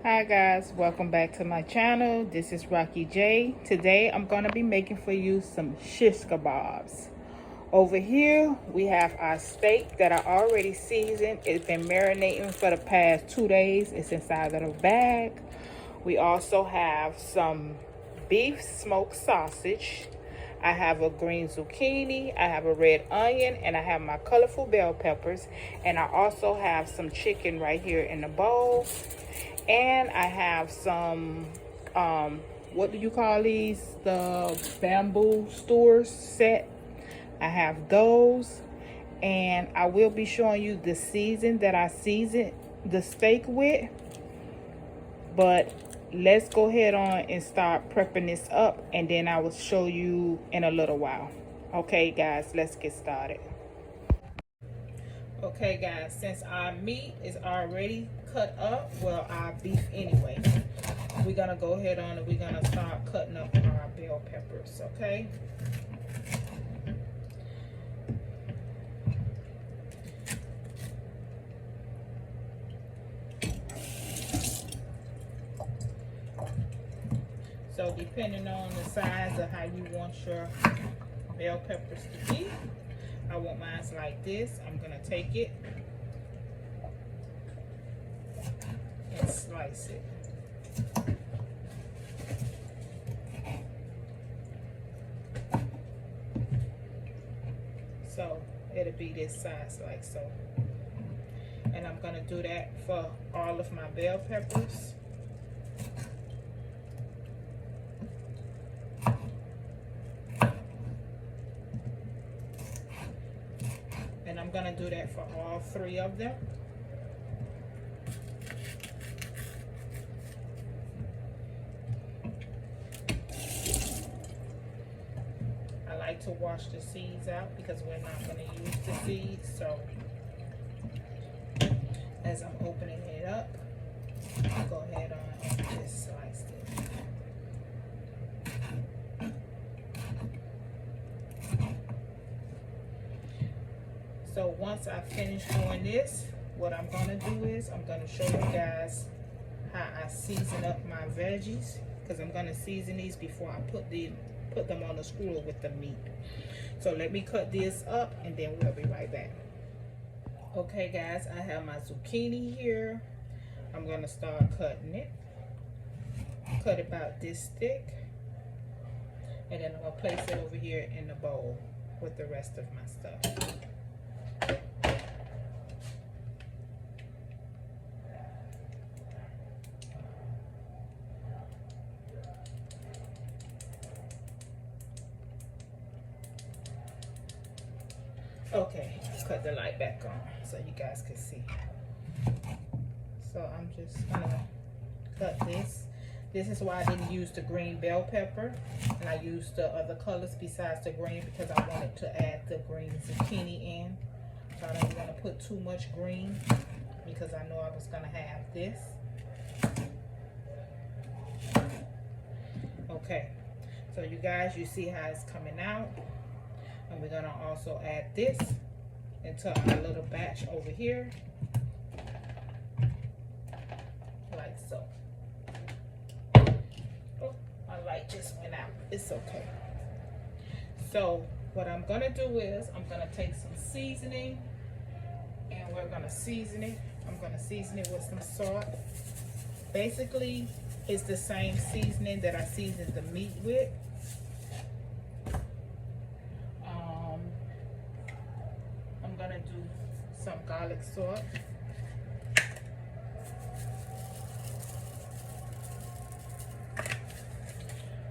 Hi guys, welcome back to my channel. This is Rocky J. Today I'm going to be making for you some shish kebabs. Over here we have our steak that I already seasoned. It's been marinating for the past 2 days. It's inside of the bag. We also have some beef smoked sausage. I have a green zucchini, I have a red onion, and I have my colorful bell peppers. And I also have some chicken right here in the bowl. And I have some, what do you call these? The bamboo stores set. I have those. And I will be showing you the season that I seasoned the steak with. But let's go ahead on and start prepping this up, and then I will show you in a little while. Okay guys, let's get started. Okay guys, since our meat is already cut up, well, our beef anyway, we're gonna go ahead on and we're gonna start cutting up our bell peppers. Okay, so depending on the size of how you want your bell peppers to be, I want mine like this. I'm gonna take it and slice it. So it'll be this size like so. And I'm gonna do that for all of my bell peppers. And I'm gonna do that for all 3 of them. I like to wash the seeds out because we're not gonna use the seeds. So as I'm opening it up, I'll go ahead on and just slice it. So once I finish doing this, what I'm gonna do is I'm gonna show you guys how I season up my veggies, because I'm gonna season these before I put them on the skewer with the meat. So let me cut this up and then we'll be right back. Okay guys, I have my zucchini here. I'm gonna start cutting it. Cut about this thick. And then I'm gonna place it over here in the bowl with the rest of my stuff. Okay, cut the light back on so you guys can see. So I'm just gonna cut this. This is why I didn't use the green bell pepper, and I used the other colors besides the green because I wanted to add the green zucchini in. So I don't want to put too much green because I know I was gonna have this. Okay, so you guys, you see how it's coming out. And we're gonna also add this into our little batch over here, like so. Oh, my light just went out. It's okay. So what I'm gonna do is I'm gonna take some seasoning and we're gonna season it. I'm gonna season it with some salt. Basically, it's the same seasoning that I seasoned the meat with. I'm gonna do some garlic salt.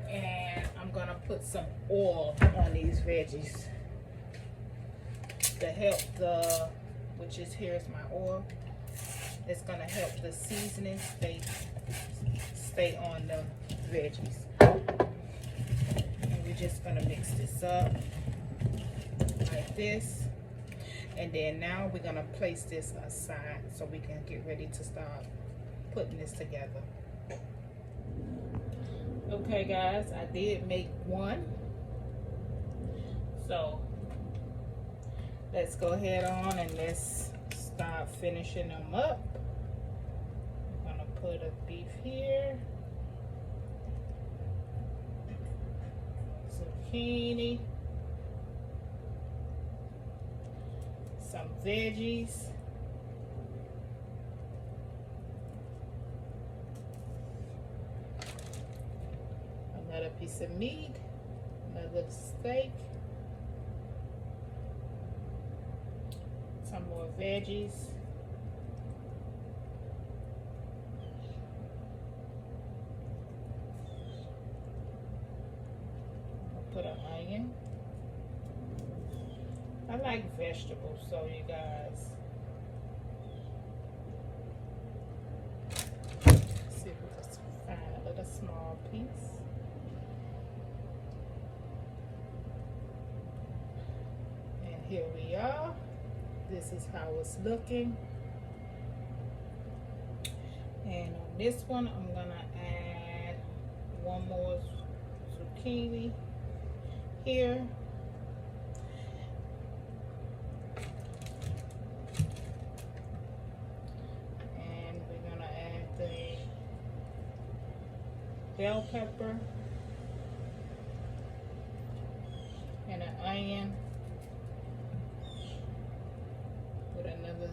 And I'm gonna put some oil on these veggies to help which is, here's my oil. It's gonna help the seasoning stay on the veggies. And we're just gonna mix this up like this. And then now we're gonna place this aside so we can get ready to start putting this together. Okay guys, I did make one. So let's go ahead on and let's start finishing them up. I'm gonna put a beef here, zucchini, some veggies, another piece of meat, another steak, some more veggies, put an onion. I like vegetables, so you guys. Let's see if we can find a little small piece. And here we are. This is how it's looking. And on this one, I'm gonna add one more zucchini here. And we're gonna add the bell pepper and an onion with another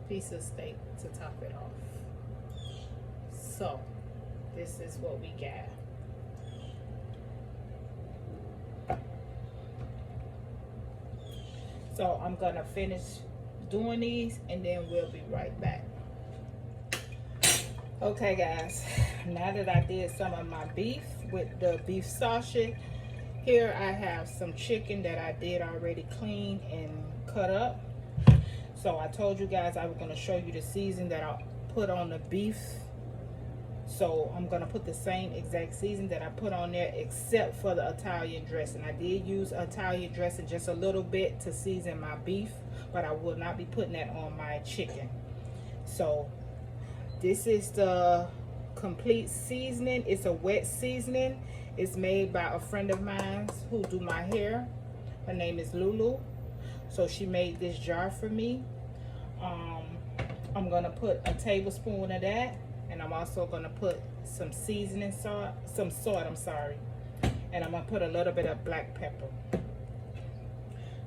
piece of steak to top it off. So this is what we got. So I'm gonna finish doing these and then we'll be right back. Okay guys, now that I did some of my beef with the beef sausage, here I have some chicken that I did already clean and cut up. So I told you guys I was gonna show you the season that I put on the beef. So I'm gonna put the same exact season that I put on there except for the Italian dressing. I did use Italian dressing just a little bit to season my beef, but I will not be putting that on my chicken. So this is the complete seasoning. It's a wet seasoning. It's made by a friend of mine who do my hair. Her name is Lulu. So she made this jar for me. I'm gonna put a tablespoon of that. And I'm also gonna put some seasoning salt, I'm sorry. And I'm gonna put a little bit of black pepper.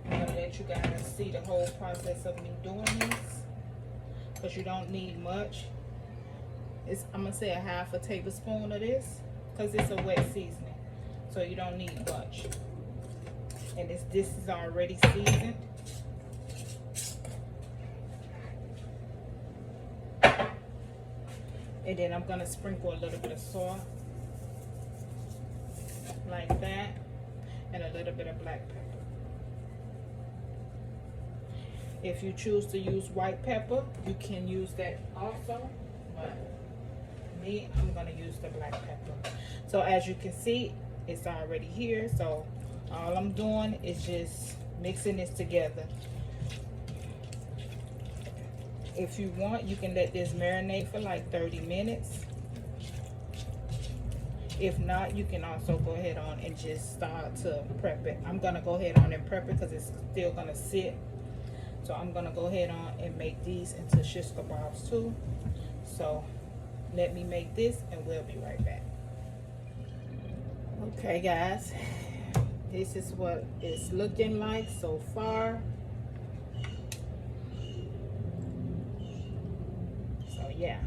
I'm gonna let you guys see the whole process of me doing this, because you don't need much. I'm gonna say a half a tablespoon of this, because it's a wet seasoning. So you don't need much. And this is already seasoned. And then I'm gonna sprinkle a little bit of salt, like that, and a little bit of black pepper. If you choose to use white pepper, you can use that also, but me, I'm gonna use the black pepper. So as you can see, it's already here. So all I'm doing is just mixing this together. If you want, you can let this marinate for like 30 minutes. If not, you can also go ahead on and just start to prep it. I'm gonna go ahead on and prep it because it's still gonna sit. So I'm gonna go ahead on and make these into shish kebabs too. So let me make this and we'll be right back. Okay guys, this is what it's looking like so far. Yeah,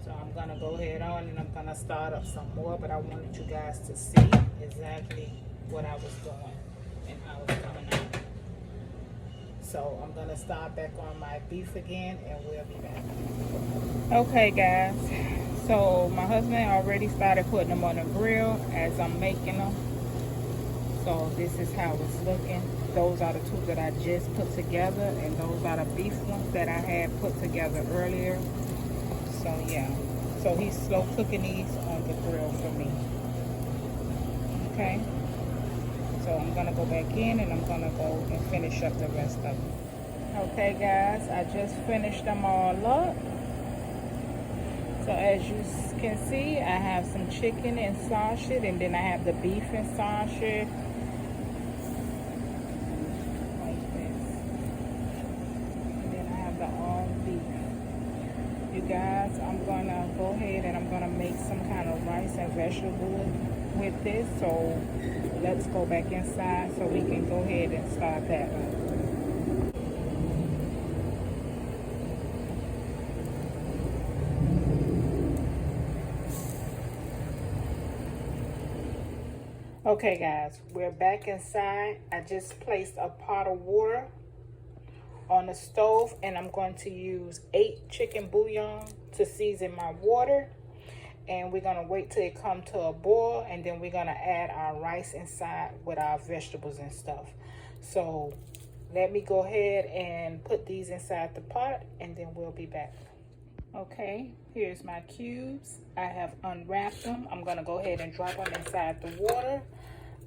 so I'm gonna go ahead on and I'm gonna start up some more, but I wanted you guys to see exactly what I was doing and how it's coming out. So I'm gonna start back on my beef again and we'll be back. Okay guys, so my husband already started putting them on the grill as I'm making them. So this is how it's looking. Those are the two that I just put together, and those are the beef ones that I had put together earlier. So yeah, so he's slow cooking these on the grill for me. Okay, so I'm gonna go back in and I'm gonna go and finish up the rest of them. Okay guys, I just finished them all up. So as you can see, I have some chicken and sausage, and then I have the beef and sausage. Guys, I'm gonna go ahead and I'm gonna make some kind of rice and vegetable with this. So let's go back inside so we can go ahead and start that one. Okay guys, we're back inside. I just placed a pot of water on the stove and I'm going to use 8 chicken bouillon to season my water. And we're gonna wait till it come to a boil, and then we're gonna add our rice inside with our vegetables and stuff. So let me go ahead and put these inside the pot and then we'll be back. Okay, here's my cubes. I have unwrapped them. I'm gonna go ahead and drop them inside the water.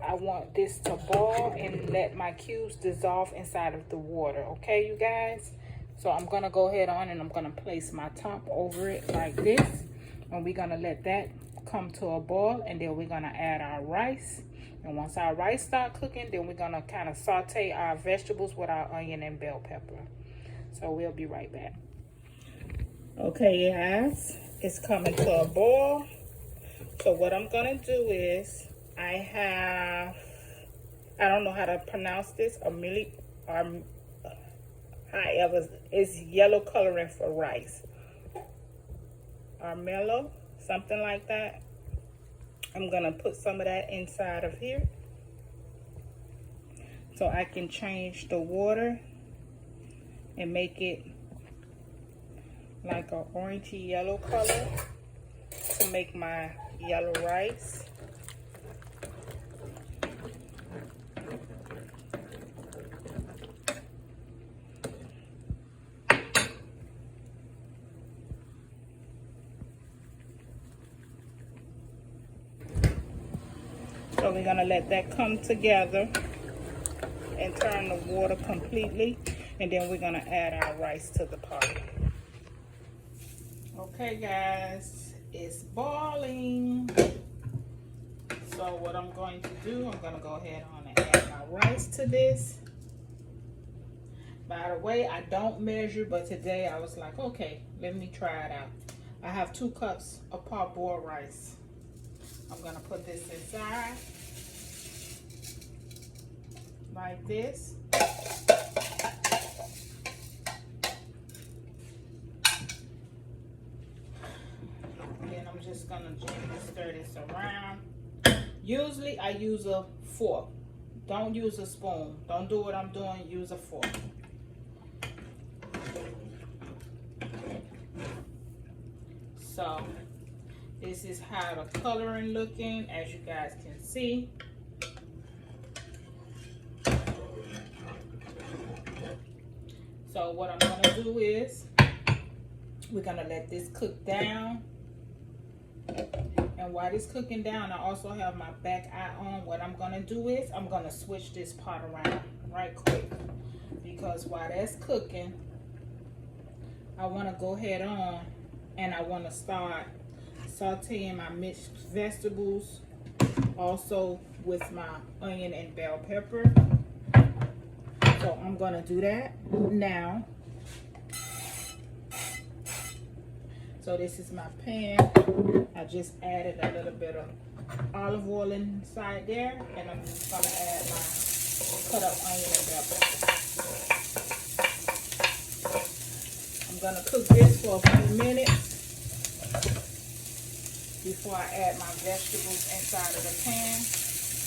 I want this to boil and let my cubes dissolve inside of the water. Okay, you guys? So I'm gonna go ahead on and I'm gonna place my top over it like this. And we're gonna let that come to a boil, and then we're gonna add our rice. And once our rice start cooking, then we're gonna kind of saute our vegetables with our onion and bell pepper. So we'll be right back. Okay guys, it's coming to a boil. So what I'm gonna do is, I don't know how to pronounce this, however, it's yellow coloring for rice. Armello, something like that. I'm gonna put some of that inside of here so I can change the water and make it like an orangey yellow color to make my yellow rice. So we're gonna let that come together and turn the water completely, and then we're gonna add our rice to the pot. Okay guys, it's boiling. So what I'm going to do, I'm gonna go ahead on and add my rice to this. By the way, I don't measure, but today I was like, okay, let me try it out. I have 2 cups of parboiled rice. I'm gonna put this inside like this. And then I'm just gonna gently stir this around. Usually I use a fork. Don't use a spoon. Don't do what I'm doing, use a fork. So this is how the coloring looking, as you guys can see. So what I'm gonna do is, we're gonna let this cook down. And while it's cooking down, I also have my back eye on. What I'm gonna do is, I'm gonna switch this pot around right quick. Because while that's cooking, I wanna go ahead on and I wanna start sauteing my mixed vegetables, also with my onion and bell pepper. So I'm gonna do that now. So this is my pan. I just added a little bit of olive oil inside there, and I'm just gonna add my cut up onion and bell pepper. I'm gonna cook this for a few minutes before I add my vegetables inside of the pan.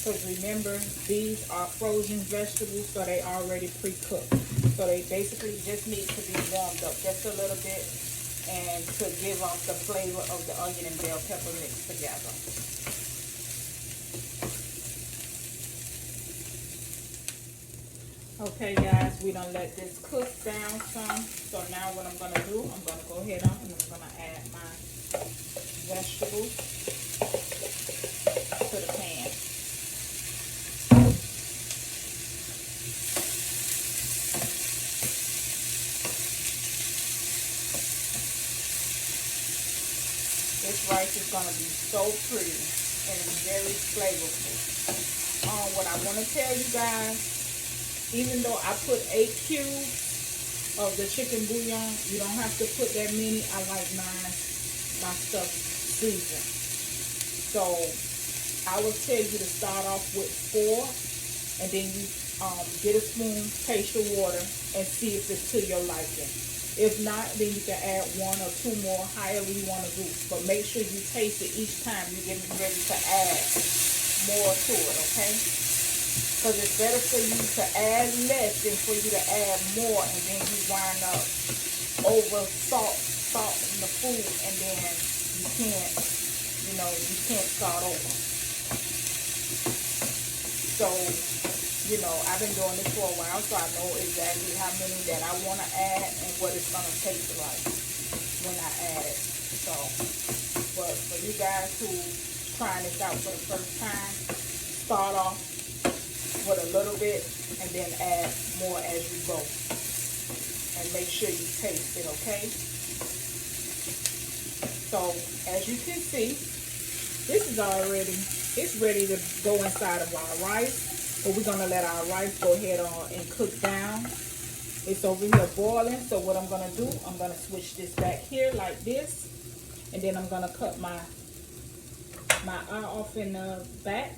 Because remember, these are frozen vegetables, so they already pre-cooked. So they basically just need to be warmed up just a little bit, and to give off the flavor of the onion and bell pepper mixed together. Okay guys, we done let this cook down some. So now what I'm gonna do, I'm gonna go ahead on and I'm gonna add my vegetables to the pan. This rice is gonna be so pretty and very flavorful. What I wanna tell you guys, even though I put 8 cubes of the chicken bouillon, you don't have to put that many. I like mine my stuff seasoned. So I would tell you to start off with 4, and then you get a spoon, taste your water, and see if it's to your liking. If not, then you can add 1 or 2 more, however you want to do. But make sure you taste it each time you're getting ready to add more to it, okay? Because it's better for you to add less than for you to add more, and then you wind up over salting the food, and then you can't, you can't start over. So, I've been doing this for a while, so I know exactly how many that I want to add and what it's going to taste like when I add it. So, but for you guys who trying this out for the first time, start off with a little bit and then add more as you go. And make sure you taste it, okay? So, as you can see, this is already, it's ready to go inside of our rice. But we're going to let our rice go ahead on and cook down. It's over here boiling. So what I'm going to do, I'm going to switch this back here like this. And then I'm going to cut my eye off in the back.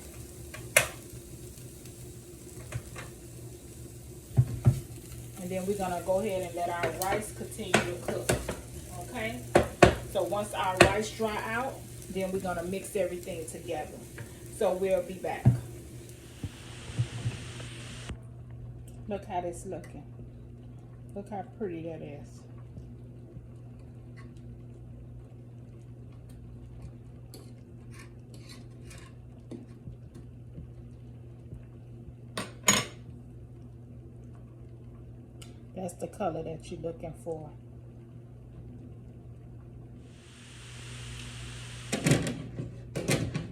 And then we're going to go ahead and let our rice continue to cook. Okay? So once our rice dry out, then we're going to mix everything together. So we'll be back. Look how this looking. Look how pretty that is. That's the color that you're looking for.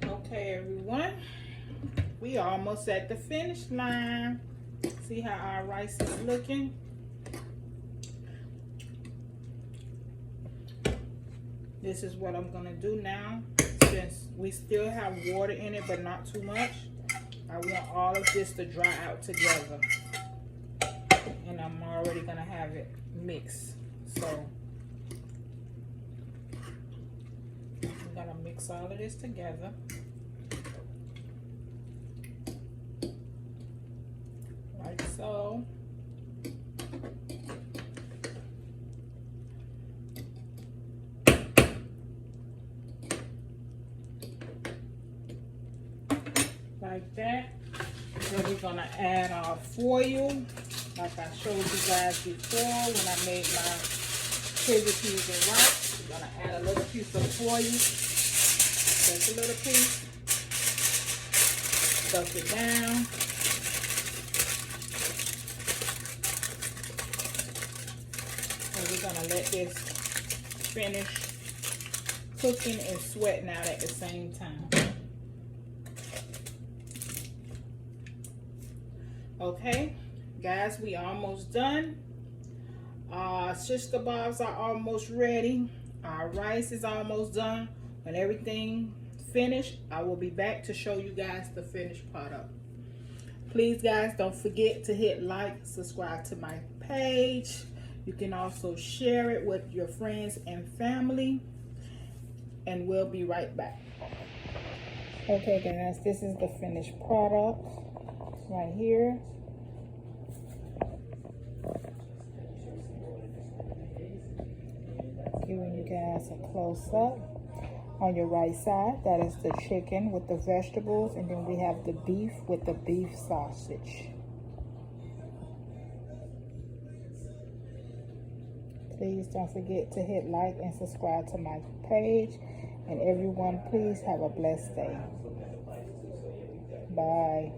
Okay, everyone. We are almost at the finish line. See how our rice is looking? This is what I'm gonna do now. Since we still have water in it, but not too much, I want all of this to dry out together. And I'm already gonna have it mixed. So I'm gonna mix all of this together. Like so. Like that. Then we're gonna add our foil, like I showed you guys before when I made my chili peas and rice. We're gonna add a little piece of foil, just a little piece. Stuff it down. And we're gonna let this finish cooking and sweating out at the same time. Okay, guys, we almost done. Shish kebabs are almost ready. Our rice is almost done. When everything finished, I will be back to show you guys the finished product. Please, guys, don't forget to hit like, subscribe to my page. You can also share it with your friends and family. And we'll be right back. Okay, guys, this is the finished product right here. Giving you guys a close-up. On your right side, that is the chicken with the vegetables, and then we have the beef with the beef sausage. Please don't forget to hit like and subscribe to my page. And everyone, please have a blessed day. Bye.